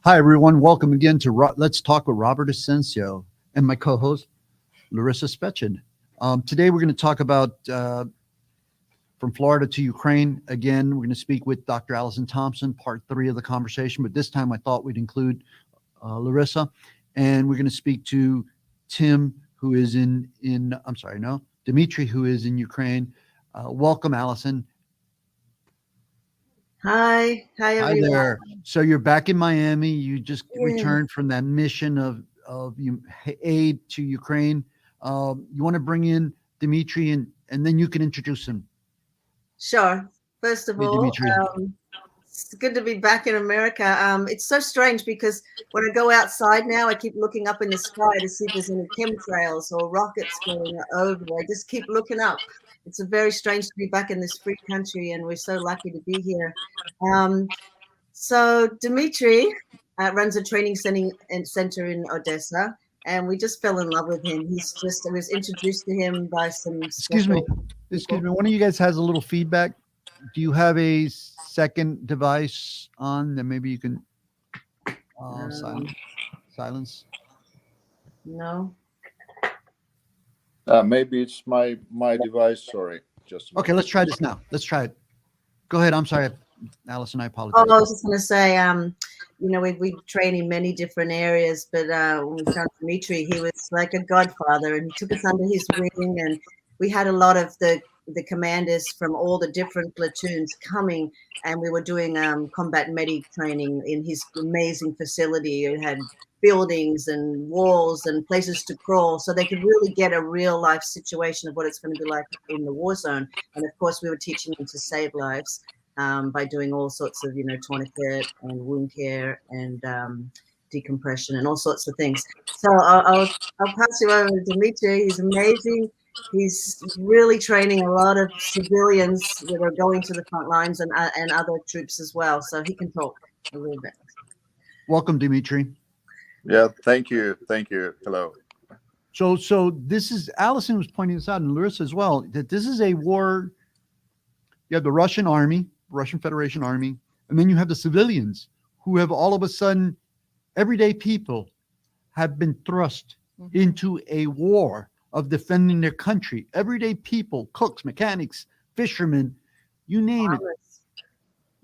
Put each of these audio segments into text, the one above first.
Hi, everyone. Welcome again to Let's Talk with Robert Asencio and my co-host, Larissa Spechin. Today, we're going to talk about from Florida to Ukraine. Again, we're going to speak with Dr. Alison Thompson, part 3 of the conversation. But this time, I thought we'd include Larissa. And we're going to speak to Tim, who is Dimitri, who is in Ukraine. Welcome, Alison. Hi everyone. Hi there. So you're back in Miami. You just returned from that mission of aid to Ukraine. You want to bring in Dimitri, and then you can introduce him. Sure. First of all, Dimitri. It's good to be back in America. It's so strange because when I go outside now, I keep looking up in the sky to see if there's any chemtrails or rockets going over. I just keep looking up. It's very strange to be back in this free country, and we're so lucky to be here. So Dimitri runs a training center in Odessa, and we just fell in love with him. I was introduced to him by some. Excuse me. One of you guys has a little feedback. Do you have a second device on that maybe you can silence? No. Maybe it's my device. Sorry. Okay, let's try this now. Let's try it. Go ahead. I'm sorry, Alison. I apologize. Oh, I was just going to say, we train in many different areas, but when we found Dimitri, he was like a godfather, and he took us under his wing, and we had a lot of the commanders from all the different platoons coming, and we were doing combat medic training in his amazing facility. It had buildings and walls and places to crawl, so they could really get a real life situation of what it's going to be like in the war zone. And of course, we were teaching them to save lives by doing all sorts of, tourniquet and wound care and decompression and all sorts of things. So I'll pass you over to Dimitri. He's amazing. He's really training a lot of civilians that are going to the front lines and other troops as well. So he can talk a little bit. Welcome, Dimitri. Yeah, thank you. Hello. So this is, Alison was pointing this out, and Larissa as well, that this is a war. You have the Russian army, Russian Federation army, and then you have the civilians who have all of a sudden, everyday people have been thrust into a war of defending their country. Everyday people, cooks, mechanics, fishermen, you name Farmers. it.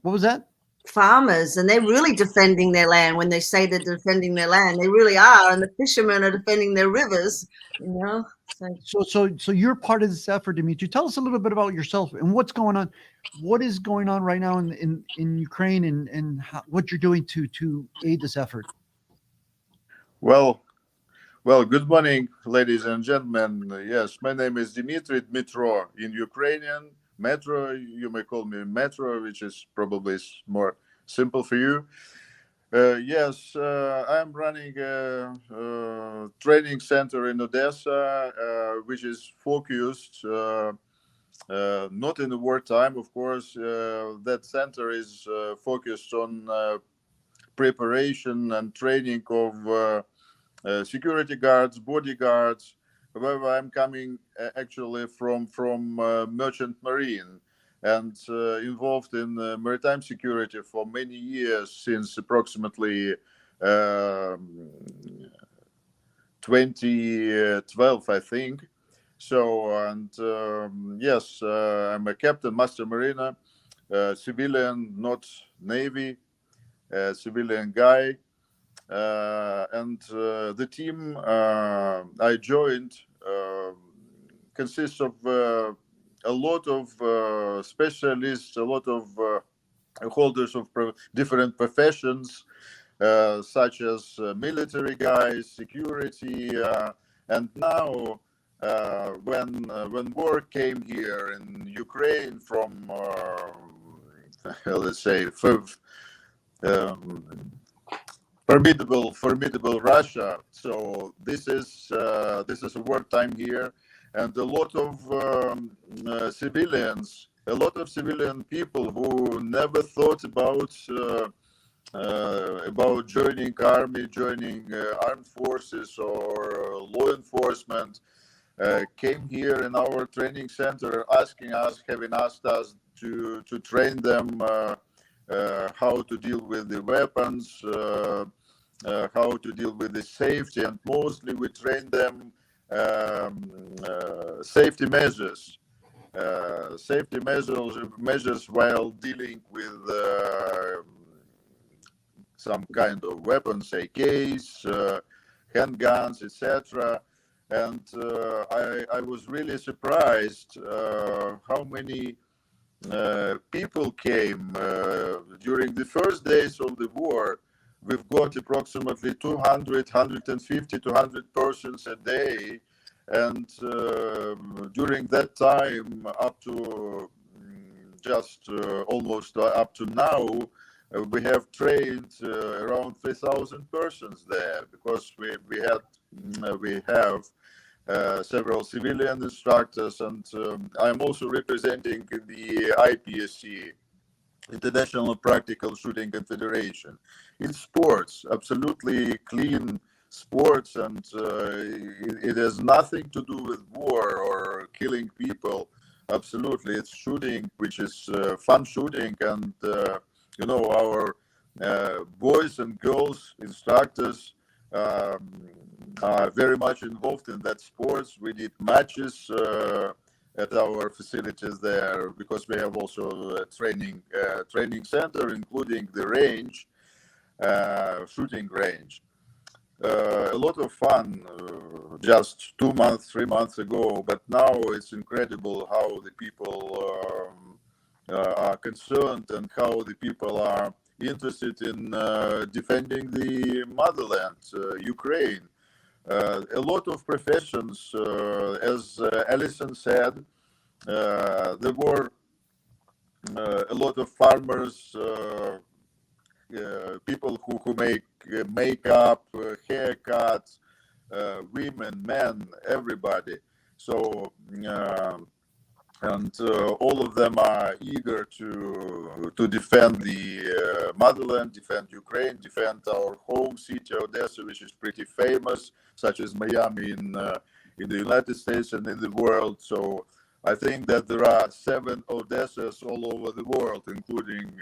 What was that? Farmers, and they're really defending their land. When they say they're defending their land, they really are. And the fishermen are defending their rivers, So you're part of this effort, Dimitri. Tell us a little bit about yourself and what's going on. What is going on right now in Ukraine, and what you're doing to aid this effort? Well, good morning, ladies and gentlemen. Yes, my name is Dimitri, Dmitro in Ukrainian. Metro, you may call me Metro, which is probably more simple for you. Yes, I'm running a training center in Odessa, which is focused not in the wartime, of course. That center is focused on preparation and training of security guards, bodyguards. However, I'm coming actually from merchant marine and involved in maritime security for many years, since approximately 2012, I think. So, and yes, I'm a captain, master mariner, civilian, not Navy, civilian guy. And the team I joined consists of a lot of specialists, a lot of holders of different professions, such as military guys, security, and now when war came here in Ukraine from let's say formidable Russia. So this is a wartime here, and a lot of civilians, a lot of civilian people who never thought about joining army, joining armed forces or law enforcement, came here in our training center, having asked us to train them how to deal with the weapons, how to deal with the safety, and mostly we train them safety measures. Measures while dealing with some kind of weapons, AKs, handguns, etc. And I was really surprised how many people came during the first days of the war. We've got approximately 200, 150 to 100 persons a day. And during that time, up to just almost up to now, we have trained around 3,000 persons there, because we have several civilian instructors, and I'm also representing the IPSC, International Practical Shooting Confederation. In sports, absolutely clean sports, and it has nothing to do with war or killing people. Absolutely, it's shooting, which is fun shooting, and our boys and girls instructors are very much involved in that sports. We did matches at our facilities there, because we have also a training center, including the range, shooting range. A lot of fun just 2 months, 3 months ago, but now it's incredible how the people are concerned and how the people are interested in defending the motherland, Ukraine. A lot of professions, as Alison said, there were a lot of farmers, people who make makeup, haircuts, women, men, everybody. So, and all of them are eager to defend the motherland, defend Ukraine, defend our home city, Odessa, which is pretty famous, such as Miami in the United States and in the world. So I think that there are 7 Odessas all over the world, including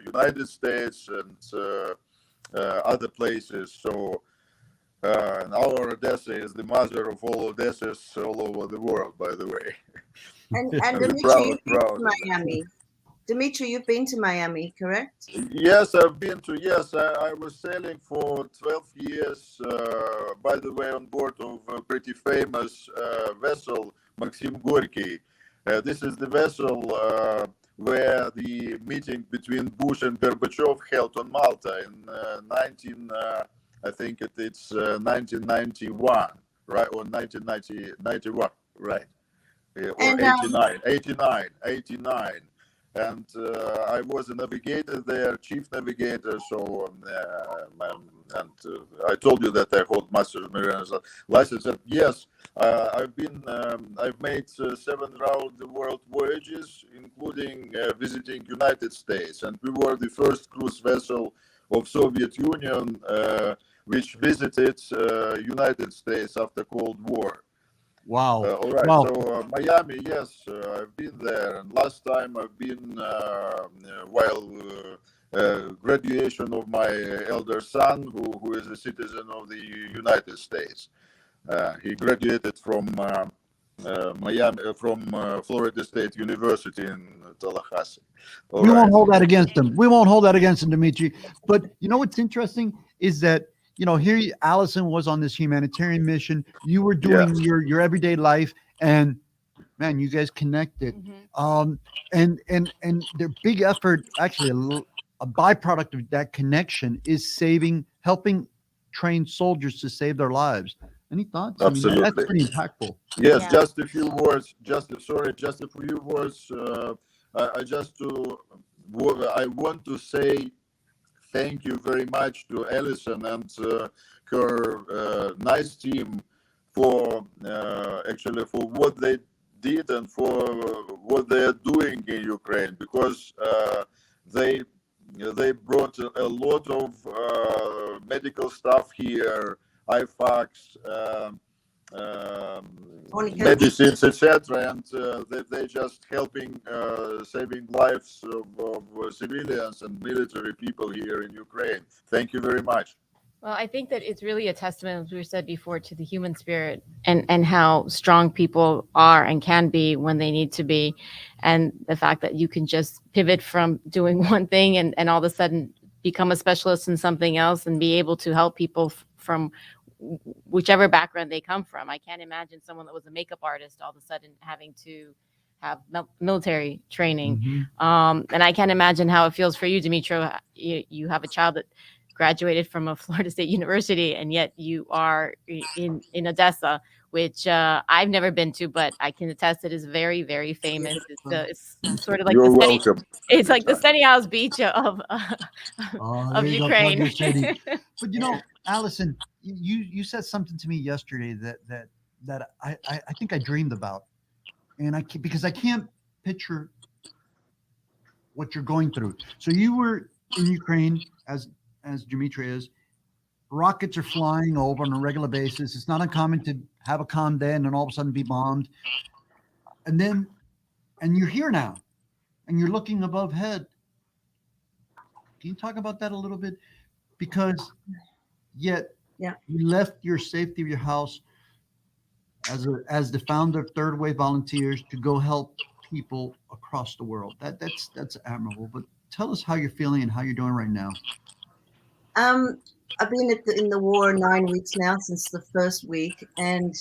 United States and other places. So our Odessa is the mother of all Odessas all over the world, by the way. And Dimitri, you've been to Miami. Dimitri, you've been to Miami, correct? Yes, I've been to. Yes, I was sailing for 12 years, by the way, on board of a pretty famous vessel, Maxim Gurkey. This is the vessel where the meeting between Bush and Gorbachev held on Malta in I think it's 1991, right, or 1991, right, or and, 89. And I was a navigator there, chief navigator. So, and I told you that I hold master's mariner's license. And yes, I've made 7 round the world voyages, including visiting United States. And we were the first cruise vessel of Soviet Union which visited United States after Cold War. Wow. All right. Wow. So Miami, yes, I've been there. And last time I've been while graduation of my elder son, who is a citizen of the United States. He graduated from Miami, from Florida State University in Tallahassee. We won't hold that against him. We won't hold that against him, Dimitri. But you know what's interesting is that, here Alison was on this humanitarian mission. You were doing your everyday life, and man, you guys connected. And their big effort, actually a byproduct of that connection, is helping train soldiers to save their lives. Any thoughts? Absolutely. That's pretty impactful. Yes, yeah. Just a few words. Just a few words. I want to say thank you very much to Alison and her nice team for what they did and for what they are doing in Ukraine, because they brought a lot of medical stuff here, IFACs, medicines, etc., and they're just helping saving lives of civilians and military people here in Ukraine. Thank you very much. Well, I think that it's really a testament, as we said before, to the human spirit and how strong people are and can be when they need to be. And the fact that you can just pivot from doing one thing and all of a sudden become a specialist in something else and be able to help people from whichever background they come from. I can't imagine someone that was a makeup artist all of a sudden having to have military training. Mhm. And I can't imagine how it feels for you, Dimitri. You have a child that graduated from a Florida State University, and yet you are in Odessa, which I've never been to, but I can attest it is very, very famous. It's sort of like You're the welcome. It's like the Sunny House Beach of Oh, of there you go, Ukraine. plug your city. But you know, Alison, you said something to me yesterday that I think I dreamed about, and because I can't picture what you're going through. So you were in Ukraine as Dimitri is. Rockets are flying over on a regular basis. It's not uncommon to have a calm day and then all of a sudden be bombed. And you're here now, and you're looking above head. Can you talk about that a little bit? Because yet you left your safety of your house as the founder of Third Wave Volunteers to go help people across the world. That's admirable. But tell us how you're feeling and how you're doing right now. I've been in the war 9 weeks now, since the first week, and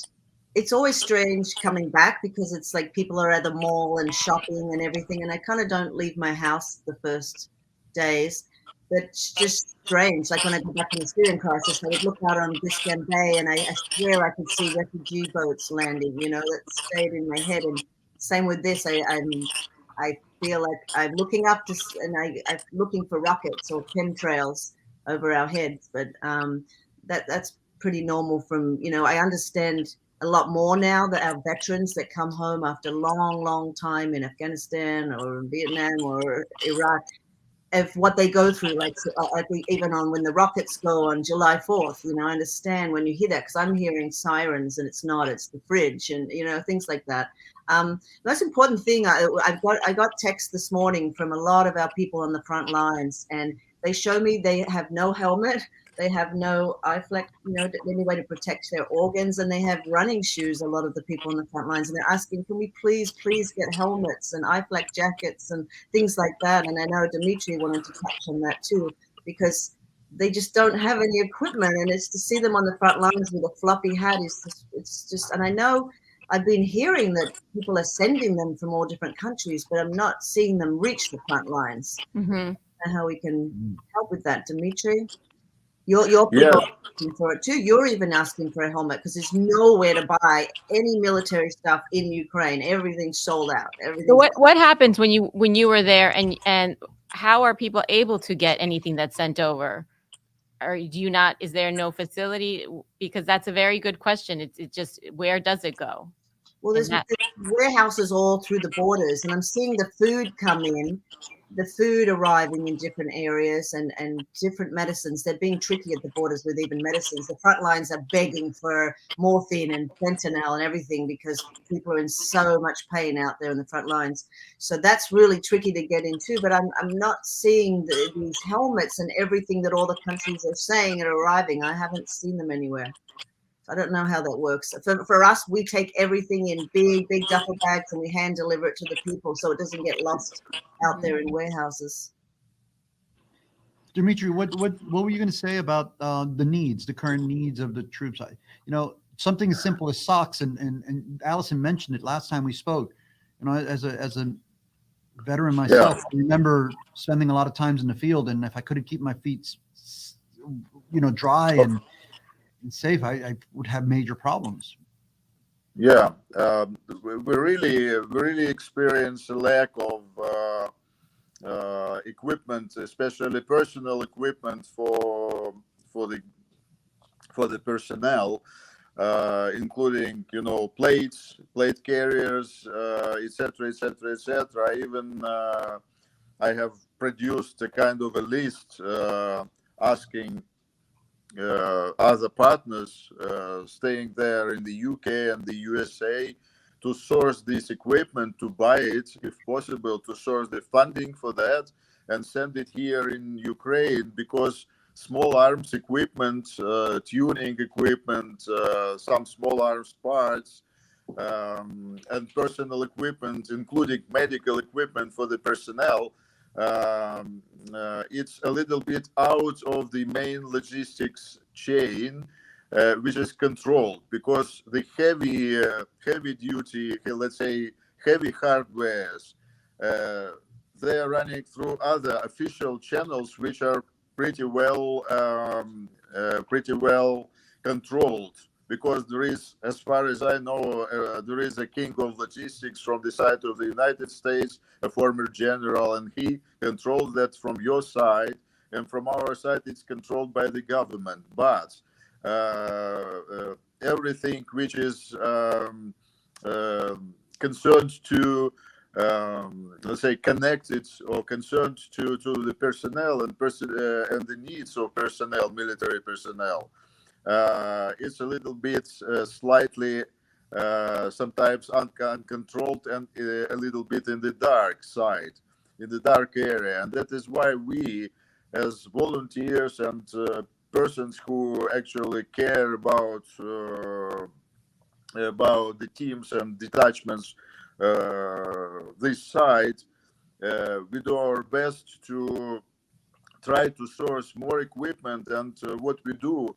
it's always strange coming back because it's like people are at the mall and shopping and everything, and I kind of don't leave my house the first days. But it's just strange. Like when I got back from the Syrian crisis, I would look out on Biscayne Bay, and I swear I could see refugee boats landing. You know, that stayed in my head. And same with this. I feel like I'm looking up and I'm looking for rockets or chemtrails over our heads. But that's pretty normal. From I understand a lot more now that our veterans that come home after a long time in Afghanistan or Vietnam or Iraq, of what they go through, like even on when the rockets go on July 4th, I understand when you hear that, because I'm hearing sirens and it's the fridge and things like that. The most important thing, I got text this morning from a lot of our people on the front lines, and they show me they have no helmet, they have no IFLEC, any way to protect their organs, and they have running shoes, a lot of the people on the front lines, and they're asking, can we please get helmets and IFLEC jackets and things like that. And I know Dimitri wanted to touch on that too, because they just don't have any equipment, and it's to see them on the front lines with a floppy hat it's just, and I know I've been hearing that people are sending them from all different countries, but I'm not seeing them reach the front lines. And how we can help with that, Dimitri? Your people are asking for it too. You're even asking for a helmet because there's nowhere to buy any military stuff in Ukraine. Everything's sold out. So what happens when you were there, and how are people able to get anything that's sent over? Or do you not? Is there no facility? Because that's a very good question. It's just, where does it go? Well, there's warehouses all through the borders, and I'm seeing the food come in. The food arriving in different areas and different medicines. They're being tricky at the borders with even medicines. The front lines are begging for morphine and fentanyl and everything because people are in so much pain out there in the front lines. So that's really tricky to get into. But I'm not seeing these helmets and everything that all the countries are saying are arriving. I haven't seen them anywhere. I don't know how that works. For us, we take everything in big duffel bags and we hand deliver it to the people so it doesn't get lost out there in warehouses. Dimitri, what were you going to say about the current needs of the troops? Something as simple as socks, and Alison mentioned it last time we spoke. As a veteran myself, I remember spending a lot of times in the field, and if I couldn't keep my feet, dry and safe, I would have major problems. Yeah, we really experience a lack of equipment, especially personal equipment for the personnel, including plate carriers, etc. Even I have produced a kind of a list asking other partners staying there in the UK and the USA to source this equipment, to buy it, if possible, to source the funding for that and send it here in Ukraine, because small arms equipment, tuning equipment, some small arms parts, and personal equipment, including medical equipment for the personnel, it's a little bit out of the main logistics chain, which is controlled, because the heavy duty, let's say heavy hardwares, they are running through other official channels, which are pretty well controlled, because there is, as far as I know, there is a king of logistics from the side of the United States, a former general, and he controls that from your side, and from our side it's controlled by the government. But everything which is concerned to, let's say, connected or concerned to the personnel and the needs of personnel, military personnel, it's a little bit slightly sometimes uncontrolled and a little bit in the dark side, in the dark area. And that is why we, as volunteers and persons who actually care about the teams and detachments this side, we do our best to try to source more equipment. And what we do,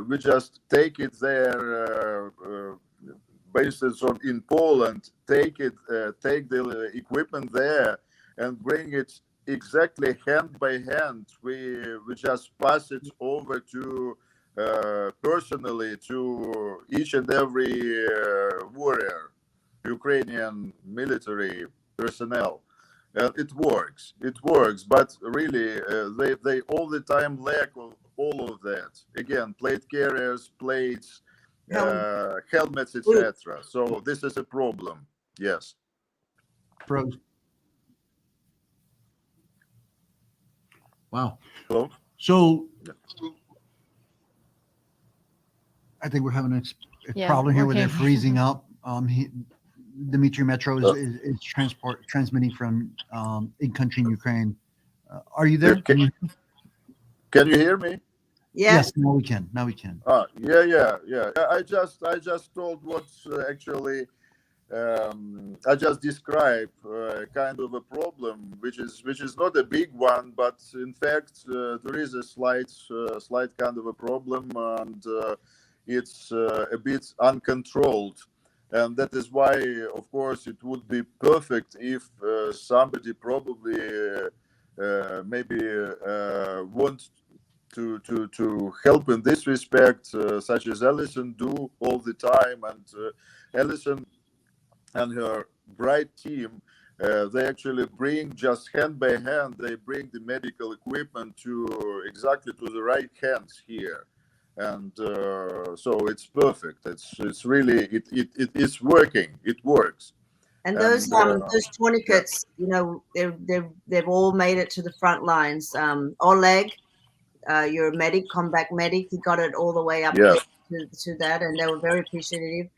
we just take it there, based on in Poland, take the equipment there and bring it exactly hand by hand. We just pass it over to personally to each and every warrior, Ukrainian military personnel. It works, but really they all the time lack of all of that. Again, plate carriers, plates, helmets, etc. So this is a problem. Yes. Pros. Wow. Hello? So I think we're having a problem here with it freezing up. Dimitri Metro is transmitting from in-country in Ukraine. Are you there? Can you hear me? Yes, now we can. Yeah. I just told what's actually I just described kind of a problem, which is not a big one, but in fact there is a slight kind of a problem, and it's a bit uncontrolled. And that is why, of course, it would be perfect if somebody probably maybe wants to help in this respect, such as Alison do all the time. And Alison and her bright team, they actually bring just hand by hand, they bring the medical equipment to exactly to the right hands here. And so it's perfect. It's really it is working. It works. And those tourniquets, you know, they've all made it to the front lines. Oleg, you're a medic, combat medic. He got it all the way up to that, and they were very appreciative.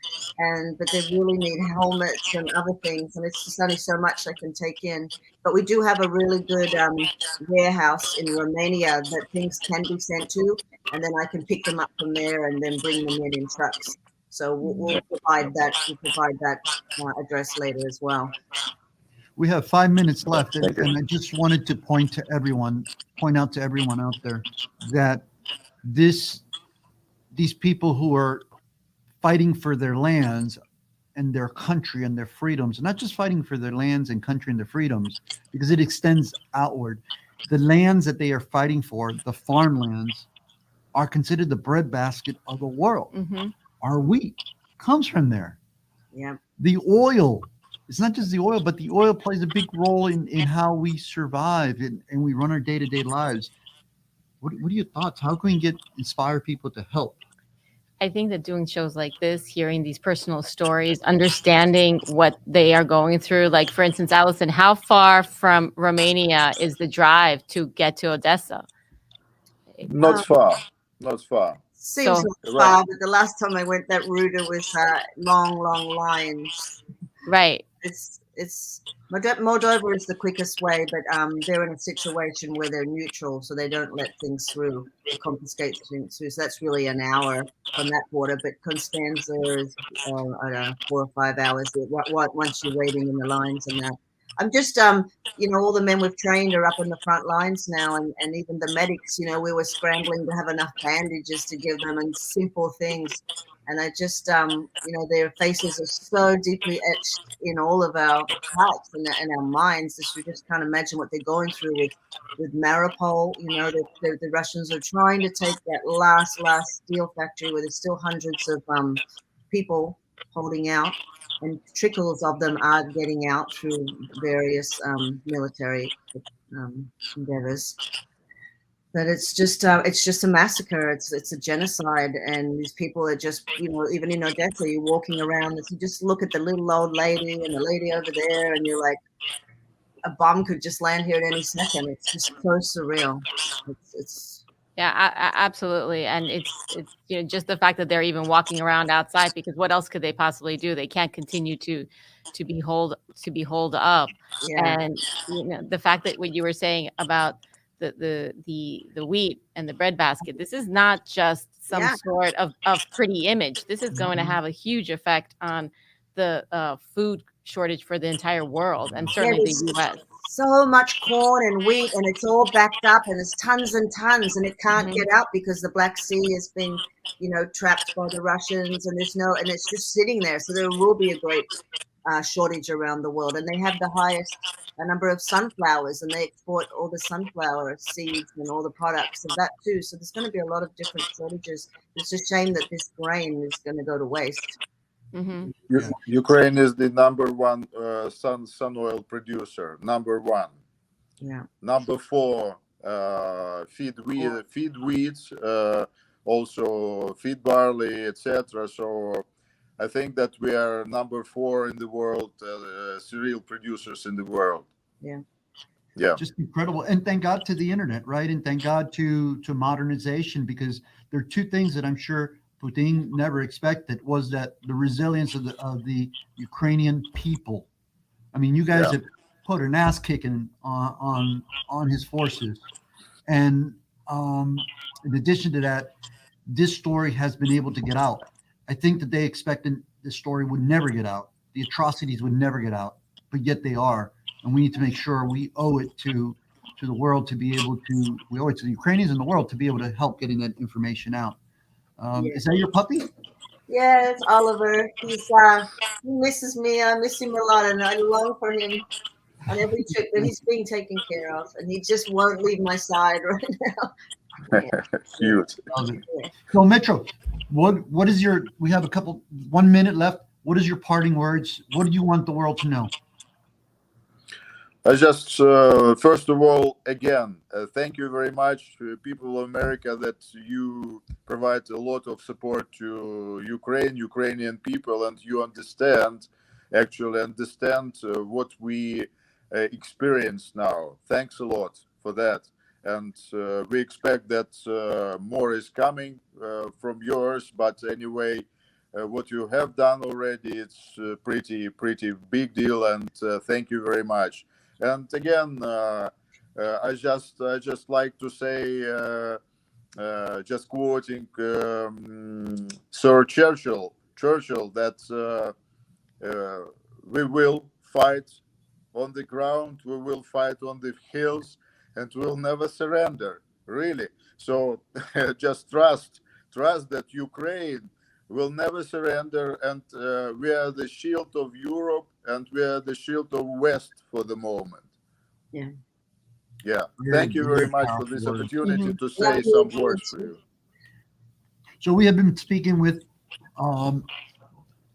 But they really need helmets and other things, and it's just only so much they can take in. But we do have a really good warehouse in Romania that things can be sent to, and then I can pick them up from there and then bring them in trucks. So we'll provide that. We'll provide that address later as well. We have 5 minutes left, and I just wanted to point out to everyone out there that these people who are fighting for their lands and their country and their freedoms, not just fighting for their lands and country and their freedoms, because it extends outward. The lands that they are fighting for, the farmlands, are considered the breadbasket of the world. Mm-hmm. Our wheat comes from there. Yeah. The oil, it's not just the oil, but the oil plays a big role in how we survive and we run our day-to-day lives. What are your thoughts? How can we inspire people to help? I think that doing shows like this, hearing these personal stories, understanding what they are going through, like, for instance, Alison, how far from Romania is the drive to get to Odessa? Not far. Not far. Seems So- like far, but the last time I went that route, it was long lines. Right. It's Moldova is the quickest way, but they're in a situation where they're neutral, so they don't let things through, they confiscate things through. So that's really an hour on that border. But Constanza is I don't know, 4 or 5 hours. Once you're waiting in the lines and that. I'm just all the men we've trained are up on the front lines now, and even the medics. We were scrambling to have enough bandages to give them and simple things. And I just, their faces are so deeply etched in all of our hearts and our minds that you just can't imagine what they're going through with Mariupol. The Russians are trying to take that last steel factory where there's still hundreds of people holding out, and trickles of them are getting out through various military endeavors. But it's just a massacre. It's a genocide, and these people are just, even in Odessa, you're walking around, and you just look at the little old lady and the lady over there, and you're like, a bomb could just land here at any second. It's just so surreal. It's Yeah, absolutely. And it's just the fact that they're even walking around outside, because what else could they possibly do? They can't continue to be holed up. yeah. And the fact that what you were saying about the wheat and the breadbasket, this is not just some Yeah. sort of pretty image. This is going to have a huge effect on the food shortage for the entire world, and certainly the U.S. So much corn and wheat, and it's all backed up, and there's tons and tons, and it can't get out because the Black Sea has been, trapped by the Russians, and and it's just sitting there. So there will be a great shortage around the world, and they have the highest number of sunflowers, and they export all the sunflower seeds and all the products of that too. So there's going to be a lot of different shortages. It's a shame that this grain is going to go to waste. Mm-hmm. Ukraine is the number one sun oil producer. Number one. Yeah. Number 4, feed wheat, also feed barley, etc. So I think that we are number 4 in the world, cereal producers in the world. Yeah. Yeah. Just incredible. And thank God to the internet, right? And thank God to modernization, because there are two things that I'm sure Putin never expected, was that the resilience of the Ukrainian people. I mean, you guys have put an ass kicking on his forces, and in addition to that, this story has been able to get out. I think that they expected this story would never get out, the atrocities would never get out, but yet they are, and we need to make sure we owe it to the world to be able to. We owe it to the Ukrainians and the world to be able to help getting that information out. Is that your puppy? Yeah, it's Oliver. He misses me. I miss him a lot, and I long for him on every trip. But he's being taken care of, and he just won't leave my side right now. Cute. So, Metro, what is your? We have 1 minute left. What is your parting words? What do you want the world to know? I just, first of all, again, thank you very much, people of America, that you provide a lot of support to Ukrainian people, and you actually understand what we experience now. Thanks a lot for that. And we expect that more is coming from yours. But anyway, what you have done already, it's pretty big deal. And thank you very much. And again, I just like to say, just quoting Sir Churchill, that we will fight on the ground, we will fight on the hills, and we'll never surrender. Really. So just trust that Ukraine will never surrender, and we are the shield of Europe, and we are the shield of West for the moment. Yeah. Thank you very much for this opportunity to say some words for you. So we have been speaking with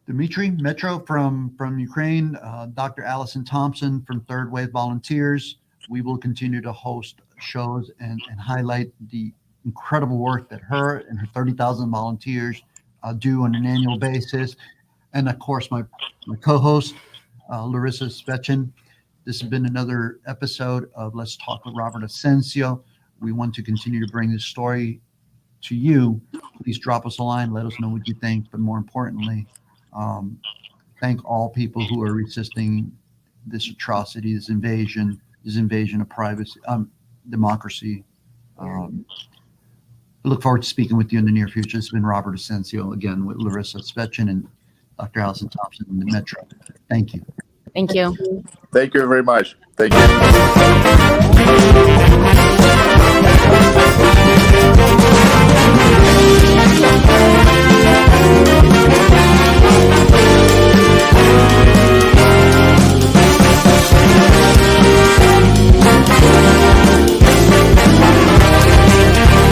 Dimitri Metro from Ukraine, Dr. Alison Thompson from Third Wave Volunteers. We will continue to host shows and highlight the incredible work that her and her 30,000 volunteers do on an annual basis. And of course, my co-host, Larissa Svechin. This has been another episode of Let's Talk with Robert Asencio. We want to continue to bring this story to you, please drop us a line. Let us know what you think. But more importantly, thank all people who are resisting this atrocity, this invasion of privacy, democracy. We look forward to speaking with you in the near future. This has been Robert Asencio, again, with Larissa Svechin and Dr. Alison Thompson in the Metro. Thank you. Thank you. Thank you very much. Thank you.